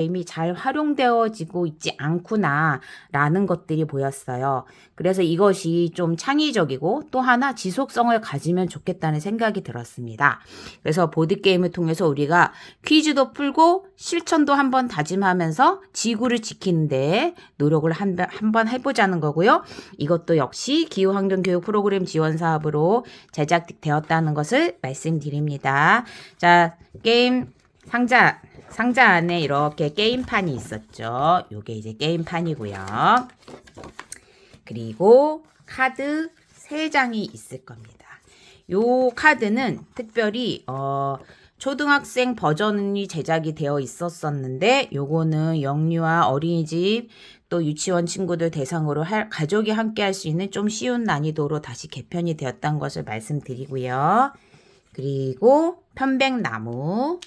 게임이 잘 활용되어지고 있지 않구나 라는 것들이 보였어요. 그래서 이것이 좀 창의적이고 또 하나 지속성을 가지면 좋겠다는 생각이 들었습니다. 그래서 보드게임을 통해서 우리가 퀴즈도 풀고 실천도 한번 다짐하면서 지구를 지키는데 노력을 한번 해보자는 거고요. 이것도 역시 기후환경교육 프로그램 지원 사업으로 제작되었다는 것을 말씀드립니다. 자, 게임 상자 안에 이렇게 게임판이 있었죠. 요게 이제 게임판이고요. 그리고 카드 3장이 있을 겁니다. 요 카드는 특별히 초등학생 버전이 제작이 되어 있었었는데 요거는 영유아 어린이집 또 유치원 친구들 대상으로 가족이 함께 할 수 있는 좀 쉬운 난이도로 다시 개편이 되었다는 것을 말씀드리고요. 그리고 편백나무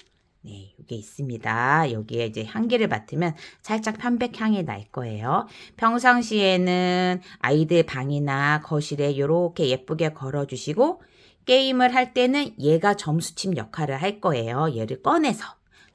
네, 이게 있습니다. 여기에 이제 향기를 맡으면 살짝 편백향이 날 거예요. 평상시에는 아이들 방이나 거실에 이렇게 예쁘게 걸어주시고 게임을 할 때는 얘가 점수침 역할을 할 거예요. 얘를 꺼내서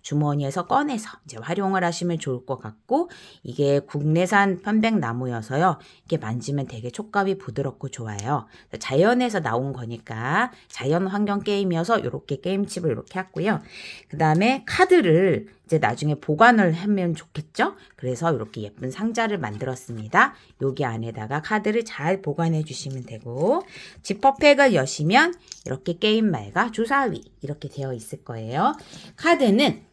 주머니에서 꺼내서 이제 활용을 하시면 좋을 것 같고 이게 국내산 편백나무여서요. 이게 만지면 되게 촉감이 부드럽고 좋아요. 자연에서 나온 거니까 자연 환경 게임이어서 이렇게 게임칩을 이렇게 했고요. 그 다음에 카드를 이제 나중에 보관을 하면 좋겠죠? 그래서 이렇게 예쁜 상자를 만들었습니다. 여기 안에다가 카드를 잘 보관해 주시면 되고 지퍼백을 여시면 이렇게 게임말과 주사위 이렇게 되어 있을 거예요. 카드는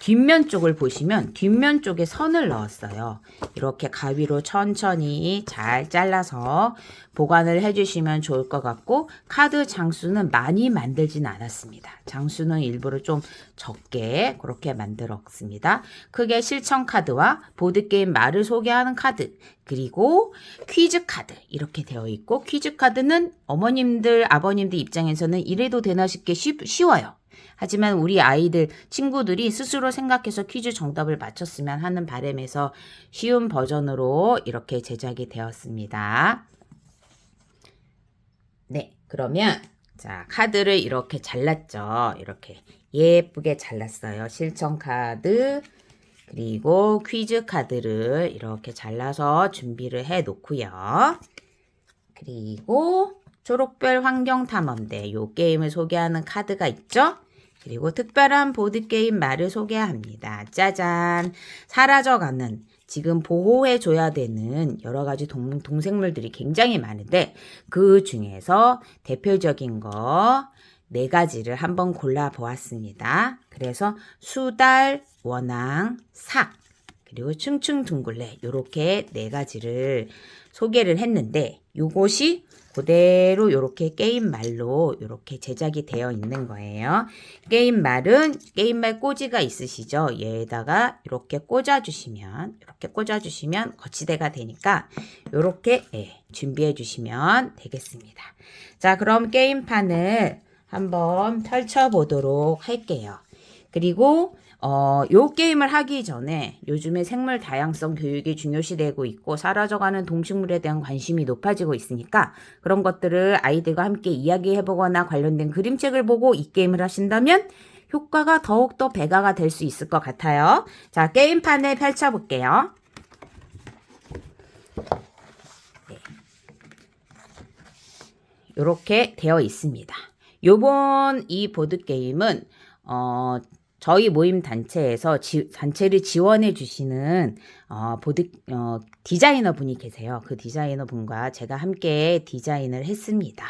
뒷면 쪽을 보시면 뒷면 쪽에 선을 넣었어요. 이렇게 가위로 천천히 잘 잘라서 보관을 해주시면 좋을 것 같고 카드 장수는 많이 만들진 않았습니다. 장수는 일부러 좀 적게 그렇게 만들었습니다. 크게 실천 카드와 보드게임 말을 소개하는 카드 그리고 퀴즈 카드 이렇게 되어 있고 퀴즈 카드는 어머님들 아버님들 입장에서는 이래도 되나 싶게 쉬워요. 하지만 우리 아이들, 친구들이 스스로 생각해서 퀴즈 정답을 맞췄으면 하는 바람에서 쉬운 버전으로 이렇게 제작이 되었습니다. 네, 그러면 자 카드를 이렇게 잘랐죠. 이렇게 예쁘게 잘랐어요. 실천 카드 그리고 퀴즈 카드를 이렇게 잘라서 준비를 해 놓고요. 그리고 초록별 환경탐험대 요 게임을 소개하는 카드가 있죠. 그리고 특별한 보드게임 말을 소개합니다. 짜잔! 사라져가는 지금 보호해줘야 되는 여러 가지 동생물들이 굉장히 많은데 그 중에서 대표적인 거 4가지를 한번 골라보았습니다. 그래서 수달, 원앙, 삭, 그리고 층층둥글레 이렇게 4가지를 소개를 했는데 요것이 그대로 이렇게 게임말로 이렇게 제작이 되어 있는 거예요. 게임말은 게임말 꽂이가 있으시죠? 얘에다가 이렇게 꽂아주시면 거치대가 되니까 이렇게 준비해 주시면 되겠습니다. 자, 그럼 게임판을 한번 펼쳐보도록 할게요. 그리고 요 게임을 하기 전에 요즘에 생물 다양성 교육이 중요시되고 있고 사라져가는 동식물에 대한 관심이 높아지고 있으니까 그런 것들을 아이들과 함께 이야기해보거나 관련된 그림책을 보고 이 게임을 하신다면 효과가 더욱더 배가가 될 수 있을 것 같아요. 자, 게임판을 펼쳐볼게요. 네. 이렇게 되어 있습니다. 요번 이 보드게임은 저희 모임 단체에서 단체를 지원해 주시는 디자이너 분이 계세요. 그 디자이너 분과 제가 함께 디자인을 했습니다.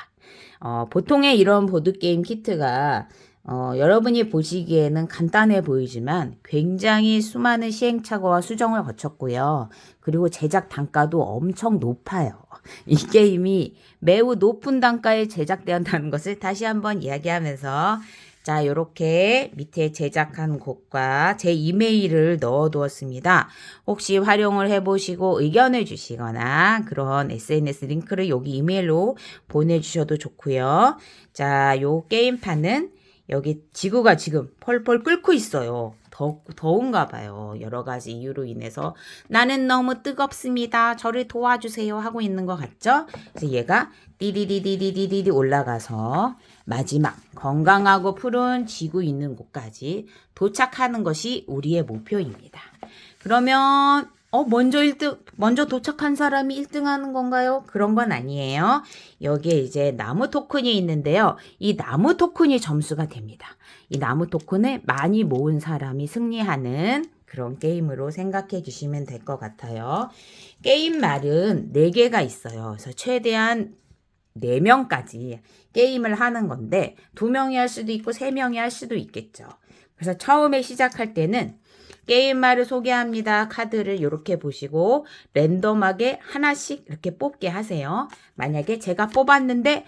보통의 이런 보드게임 키트가 여러분이 보시기에는 간단해 보이지만 굉장히 수많은 시행착오와 수정을 거쳤고요. 그리고 제작 단가도 엄청 높아요. 이 게임이 매우 높은 단가에 제작되었다는 것을 다시 한번 이야기하면서 자, 요렇게 밑에 제작한 곳과 제 이메일을 넣어 두었습니다. 혹시 활용을 해보시고 의견을 주시거나 그런 SNS 링크를 여기 이메일로 보내주셔도 좋고요. 자, 요 게임판은 여기 지구가 지금 펄펄 끓고 있어요. 더운가 봐요. 여러 가지 이유로 인해서 나는 너무 뜨겁습니다. 저를 도와주세요 하고 있는 것 같죠? 그래서 얘가 띠디디디디디디 올라가서 마지막 건강하고 푸른 지구 있는 곳까지 도착하는 것이 우리의 목표입니다. 그러면 먼저 도착한 사람이 1등 하는 건가요? 그런 건 아니에요. 여기에 이제 나무 토큰이 있는데요. 이 나무 토큰이 점수가 됩니다. 이 나무 토큰을 많이 모은 사람이 승리하는 그런 게임으로 생각해 주시면 될 것 같아요. 게임 말은 4개가 있어요. 그래서 최대한 4명까지 게임을 하는 건데 2명이 할 수도 있고 3명이 할 수도 있겠죠. 그래서 처음에 시작할 때는 게임말을 소개합니다. 카드를 이렇게 보시고 랜덤하게 하나씩 이렇게 뽑게 하세요. 만약에 제가 뽑았는데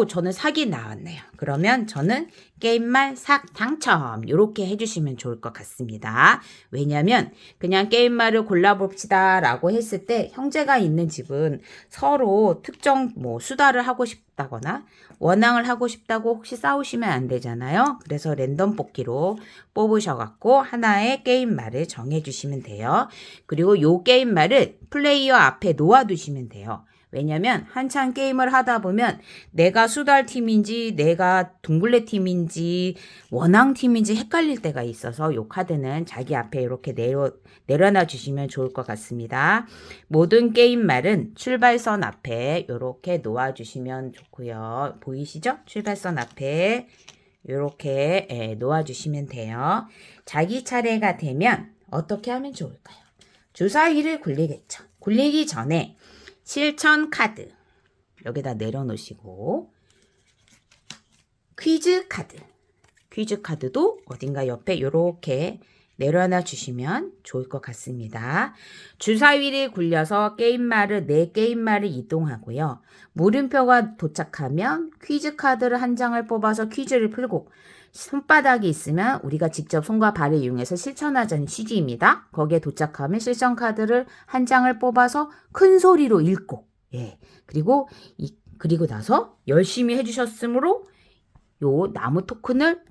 저는 삭이 나왔네요. 그러면 저는 게임말 삭 당첨 이렇게 해주시면 좋을 것 같습니다. 왜냐하면 그냥 게임말을 골라봅시다 라고 했을 때 형제가 있는 집은 서로 특정 수다를 하고 싶다거나 원앙을 하고 싶다고 혹시 싸우시면 안 되잖아요. 그래서 랜덤 뽑기로 뽑으셔갖고 하나의 게임말을 정해주시면 돼요. 그리고 요 게임말을 플레이어 앞에 놓아두시면 돼요. 왜냐면 한창 게임을 하다 보면 내가 수달 팀인지 내가 동굴레 팀인지 원앙 팀인지 헷갈릴 때가 있어서 요 카드는 자기 앞에 이렇게 내려놔 주시면 좋을 것 같습니다. 모든 게임말은 출발선 앞에 이렇게 놓아 주시면 좋고요. 보이시죠? 출발선 앞에 이렇게 놓아 주시면 돼요. 자기 차례가 되면 어떻게 하면 좋을까요? 주사위를 굴리겠죠. 굴리기 전에 실천 카드 여기다 내려놓으시고 퀴즈 카드도 어딘가 옆에 이렇게 내려놔 주시면 좋을 것 같습니다. 주사위를 굴려서 게임말을 4게임말을 이동하고요. 물음표가 도착하면 퀴즈 카드를 한 장을 뽑아서 퀴즈를 풀고 손바닥이 있으면 우리가 직접 손과 발을 이용해서 실천하자는 취지입니다. 거기에 도착하면 실천 카드를 한 장을 뽑아서 큰 소리로 읽고 그리고 나서 열심히 해주셨으므로 요 나무 토큰을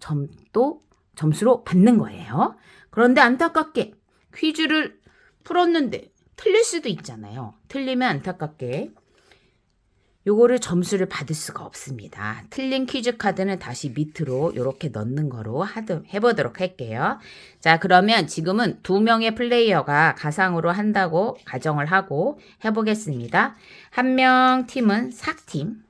점수로 받는 거예요. 그런데 안타깝게 퀴즈를 풀었는데 틀릴 수도 있잖아요. 틀리면 안타깝게 요거를 점수를 받을 수가 없습니다. 틀린 퀴즈 카드는 다시 밑으로 이렇게 넣는 거로 해보도록 할게요. 자, 그러면 지금은 2명의 플레이어가 가상으로 한다고 가정을 하고 해보겠습니다. 한 명 팀은 삭팀,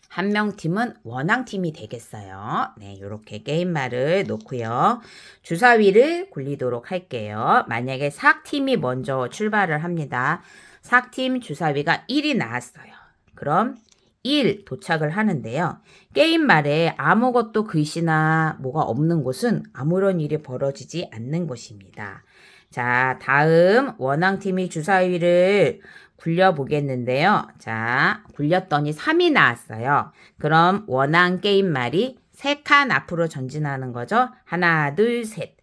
한 명 팀은 원앙팀이 되겠어요. 네, 이렇게 게임말을 놓고요. 주사위를 굴리도록 할게요. 만약에 삭팀이 먼저 출발을 합니다. 삭팀 주사위가 1이 나왔어요. 그럼 1 도착을 하는데요. 게임 말에 아무것도 글씨나 뭐가 없는 곳은 아무런 일이 벌어지지 않는 곳입니다. 자, 다음 원앙팀이 주사위를 굴려보겠는데요. 자, 굴렸더니 3이 나왔어요. 그럼 원앙 게임 말이 3칸 앞으로 전진하는 거죠. 하나, 둘, 셋.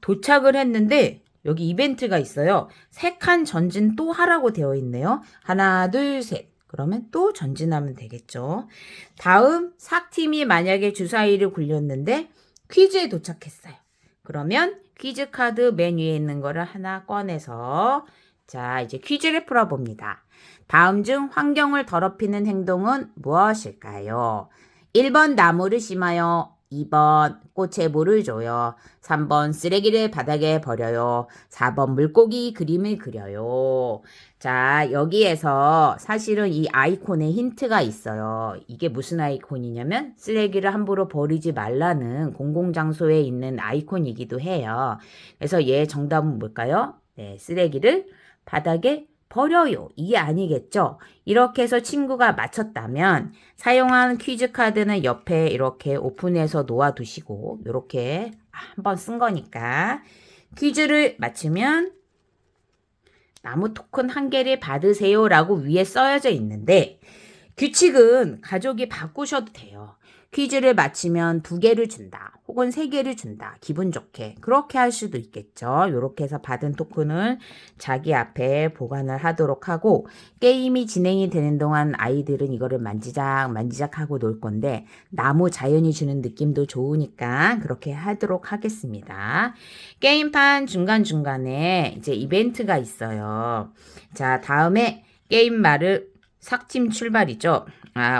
도착을 했는데 여기 이벤트가 있어요. 3칸 전진 또 하라고 되어 있네요. 하나, 둘, 셋. 그러면 또 전진하면 되겠죠. 다음 삭팀이 만약에 주사위를 굴렸는데 퀴즈에 도착했어요. 그러면 퀴즈 카드 맨 위에 있는 거를 하나 꺼내서 자, 이제 퀴즈를 풀어봅니다. 다음 중 환경을 더럽히는 행동은 무엇일까요? 1번 나무를 심어요. 2번 꽃에 물을 줘요. 3번 쓰레기를 바닥에 버려요. 4번 물고기 그림을 그려요. 자, 여기에서 사실은 이 아이콘에 힌트가 있어요. 이게 무슨 아이콘이냐면 쓰레기를 함부로 버리지 말라는 공공장소에 있는 아이콘이기도 해요. 그래서 얘 정답은 뭘까요? 네, 쓰레기를 바닥에 버려요. 이게 아니겠죠? 이렇게 해서 친구가 맞췄다면 사용한 퀴즈 카드는 옆에 이렇게 오픈해서 놓아두시고 이렇게 한번 쓴 거니까 퀴즈를 맞추면 나무 토큰 1개를 받으세요 라고 위에 써여져 있는데 규칙은 가족이 바꾸셔도 돼요. 퀴즈를 맞히면 2개를 준다. 혹은 3개를 준다. 기분 좋게. 그렇게 할 수도 있겠죠. 이렇게 해서 받은 토큰을 자기 앞에 보관을 하도록 하고 게임이 진행이 되는 동안 아이들은 이거를 만지작 하고 놀 건데 나무 자연이 주는 느낌도 좋으니까 그렇게 하도록 하겠습니다. 게임판 중간중간에 이제 이벤트가 있어요. 자, 다음에 게임 말을 삭팀 출발이죠.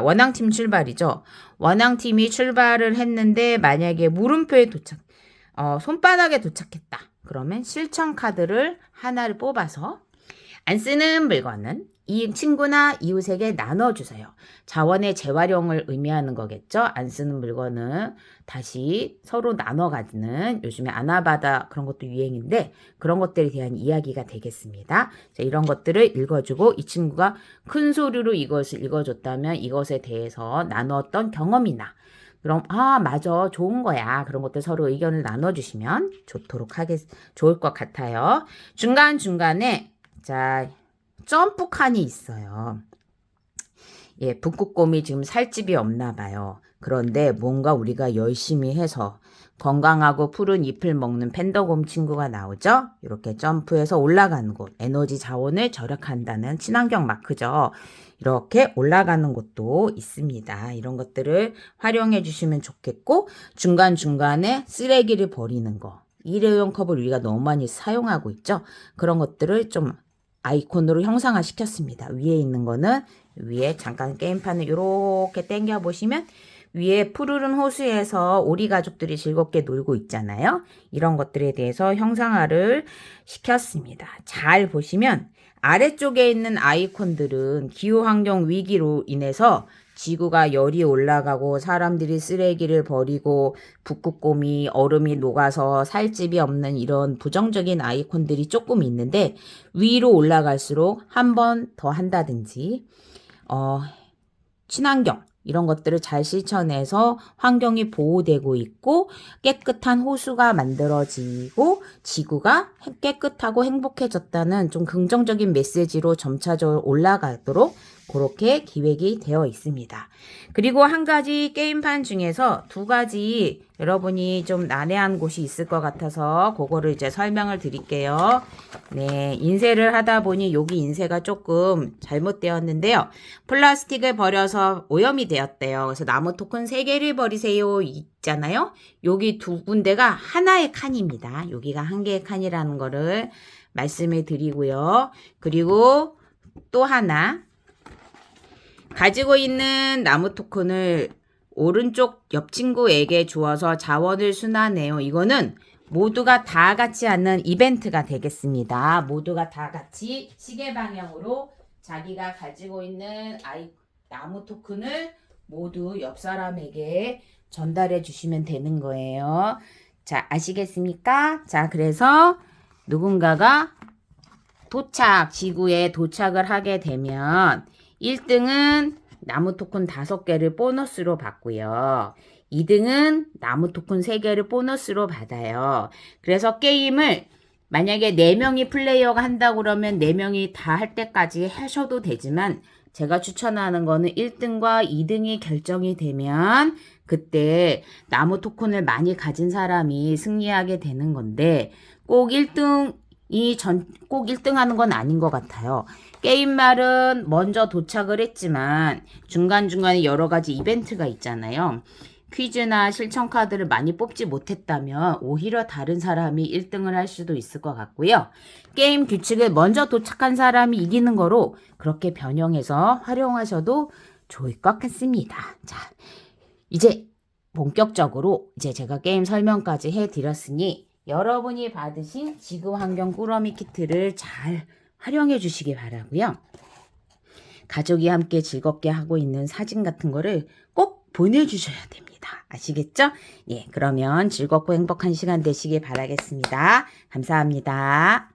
원앙팀 출발이죠. 원앙팀이 출발을 했는데 만약에 물음표에 손바닥에 도착했다. 그러면 실천 카드를 하나를 뽑아서 안 쓰는 물건은 이 친구나 이웃에게 나눠주세요. 자원의 재활용을 의미하는 거겠죠. 안 쓰는 물건은 다시 서로 나눠 가지는 요즘에 아나바다 그런 것도 유행인데 그런 것들에 대한 이야기가 되겠습니다. 자, 이런 것들을 읽어주고 이 친구가 큰 소리로 이것을 읽어줬다면 이것에 대해서 나눴던 경험이나 그럼 맞아 좋은 거야 그런 것들 서로 의견을 나눠주시면 좋을 것 같아요. 중간중간에 자 점프 칸이 있어요. 예, 북극곰이 지금 살집이 없나 봐요. 그런데 뭔가 우리가 열심히 해서 건강하고 푸른 잎을 먹는 팬더곰 친구가 나오죠. 이렇게 점프해서 올라가는 곳, 에너지 자원을 절약한다는 친환경 마크죠. 이렇게 올라가는 곳도 있습니다. 이런 것들을 활용해 주시면 좋겠고 중간중간에 쓰레기를 버리는 거. 일회용 컵을 우리가 너무 많이 사용하고 있죠. 그런 것들을 좀 아이콘으로 형상화 시켰습니다. 위에 있는 거는 위에 잠깐 게임판을 이렇게 당겨 보시면 위에 푸르른 호수에서 오리 가족들이 즐겁게 놀고 있잖아요. 이런 것들에 대해서 형상화를 시켰습니다. 잘 보시면 아래쪽에 있는 아이콘들은 기후환경 위기로 인해서 지구가 열이 올라가고 사람들이 쓰레기를 버리고 북극곰이 얼음이 녹아서 살집이 없는 이런 부정적인 아이콘들이 조금 있는데 위로 올라갈수록 한 번 더 한다든지 친환경 이런 것들을 잘 실천해서 환경이 보호되고 있고 깨끗한 호수가 만들어지고 지구가 깨끗하고 행복해졌다는 좀 긍정적인 메시지로 점차적으로 올라가도록 그렇게 기획이 되어 있습니다. 그리고 한 가지 게임판 중에서 2가지 여러분이 좀 난해한 곳이 있을 것 같아서 그거를 이제 설명을 드릴게요. 네, 인쇄를 하다 보니 여기 인쇄가 조금 잘못되었는데요. 플라스틱을 버려서 오염이 되었대요. 그래서 나무 토큰 3개를 버리세요 있잖아요. 여기 2군데가 하나의 칸입니다. 여기가 한 개의 칸이라는 거를 말씀을 드리고요. 그리고 또 하나 가지고 있는 나무 토큰을 오른쪽 옆 친구에게 주어서 자원을 순환해요. 이거는 모두가 다 같이 하는 이벤트가 되겠습니다. 모두가 다 같이 시계 방향으로 자기가 가지고 있는 나무 토큰을 모두 옆 사람에게 전달해 주시면 되는 거예요. 자, 아시겠습니까? 자, 그래서 누군가가 지구에 도착을 하게 되면 1등은 나무 토큰 5개를 보너스로 받고요. 2등은 나무 토큰 3개를 보너스로 받아요. 그래서 게임을 만약에 4명이 플레이어가 한다고 그러면 4명이 다 할 때까지 하셔도 되지만 제가 추천하는 거는 1등과 2등이 결정이 되면 그때 나무 토큰을 많이 가진 사람이 승리하게 되는 건데 꼭 1등 하는 건 아닌 것 같아요. 게임 말은 먼저 도착을 했지만 중간중간에 여러 가지 이벤트가 있잖아요. 퀴즈나 실천 카드를 많이 뽑지 못했다면 오히려 다른 사람이 1등을 할 수도 있을 것 같고요. 게임 규칙을 먼저 도착한 사람이 이기는 거로 그렇게 변형해서 활용하셔도 좋을 것 같습니다. 자, 이제 본격적으로 제가 게임 설명까지 해드렸으니 여러분이 받으신 지구환경 꾸러미 키트를 잘 활용해 주시기 바라고요. 가족이 함께 즐겁게 하고 있는 사진 같은 거를 꼭 보내주셔야 됩니다. 아시겠죠? 예, 그러면 즐겁고 행복한 시간 되시길 바라겠습니다. 감사합니다.